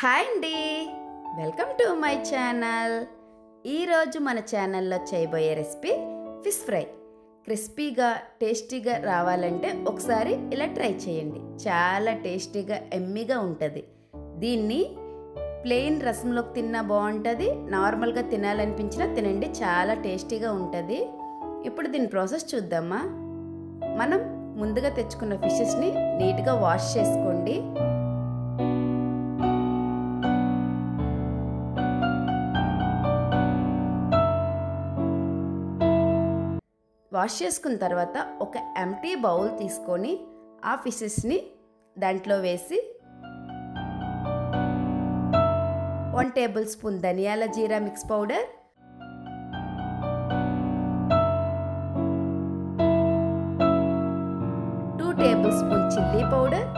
Hi అండి, welcome to my channel. ఈరోజు మన ఛానల్లో చేయబోయే రెసిపీ ఫిష్ ఫ్రై. క్రిస్పీగా టేస్టీగా రావాలంటే ఒకసారి ఇలా ట్రై చేయండి. చాలా టేస్టీగా ఎమ్మీగా ఉంటుంది. దీన్ని ప్లెయిన్ రసంలోకి తిన్నా బాగుంటుంది, నార్మల్గా తినాలనిపించినా తినండి, చాలా టేస్టీగా ఉంటుంది. ఇప్పుడు దీని ప్రాసెస్ చూద్దామా. మనం ముందుగా తెచ్చుకున్న ఫిషెస్ని నీట్గా వాష్ చేసుకోండి. వాష్ చేసుకున్న తర్వాత ఒక ఎంటీ బౌల్ తీసుకొని ఆ ఫిషెస్ని దాంట్లో వేసి 1 టేబుల్ స్పూన్ ధనియాల జీరా mix powder, 2 table spoon chilli powder,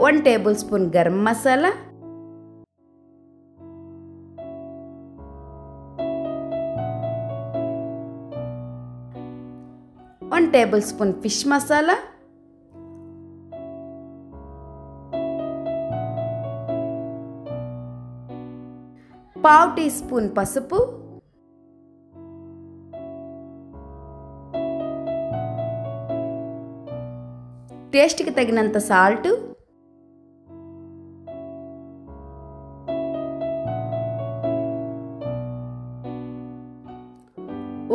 1 table spoon garam masala, 1 table spoon fish masala, 1/2 tea spoon పసుపు, టేస్ట్కి తగినంత సాల్ట్,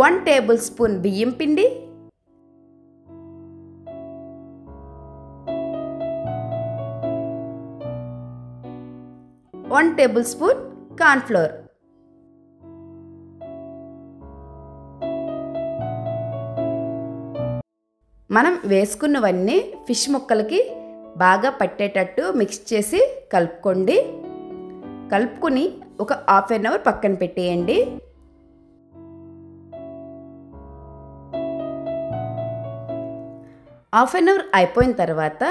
1 టేబుల్ స్పూన్ బియ్యం పిండి, 1 టేబుల్ స్పూన్ కార్న్ ఫ్లోర్. మనం వేసుకున్నవన్నీ ఫిష్ ముక్కలకి బాగా పట్టేటట్టు మిక్స్ చేసి కలుపుకోండి. కలుపుకొని ఒక హాఫ్ అన్ అవర్ పక్కన పెట్టేయండి. హాఫ్ అన్ అవర్ అయిపోయిన తర్వాత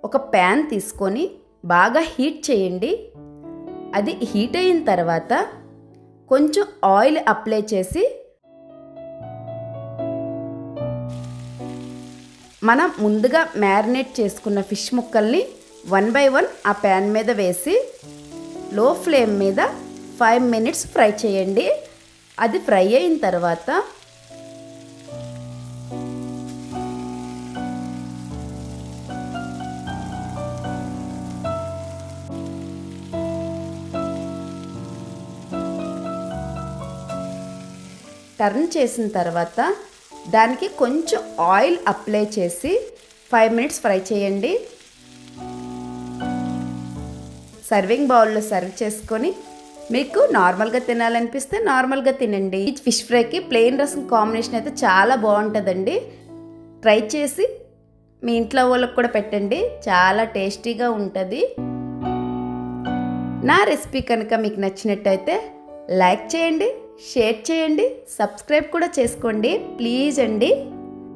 ఒక ప్యాన్ తీసుకొని బాగా హీట్ చేయండి. అది హీట్ అయిన తర్వాత కొంచెం ఆయిల్ అప్లై చేసి మనం ముందుగా మ్యారినేట్ చేసుకున్న ఫిష్ ముక్కల్ని 1 బై 1 ఆ ప్యాన్ మీద వేసి లో ఫ్లేమ్ మీద 5 మినిట్స్ ఫ్రై చేయండి. అది ఫ్రై అయిన తర్వాత టర్న్ చేసిన తర్వాత దానికి కొంచెం ఆయిల్ అప్లై చేసి 5 మినిట్స్ ఫ్రై చేయండి. సర్వింగ్ బౌల్లో సర్వ్ చేసుకొని మీకు నార్మల్గా తినాలనిపిస్తే నార్మల్గా తినండి. ఈ ఫిష్ ఫ్రైకి ప్లెయిన్ రసం కాంబినేషన్ అయితే చాలా బాగుంటుందండి. ట్రై చేసి మీ ఇంట్లో వాళ్ళకి కూడా పెట్టండి, చాలా టేస్టీగా ఉంటుంది. నా రెసిపీ కనుక మీకు నచ్చినట్టయితే లైక్ చేయండి, షేర్ చేయండి, సబ్స్క్రైబ్ కూడా చేసుకోండి ప్లీజ్ అండి.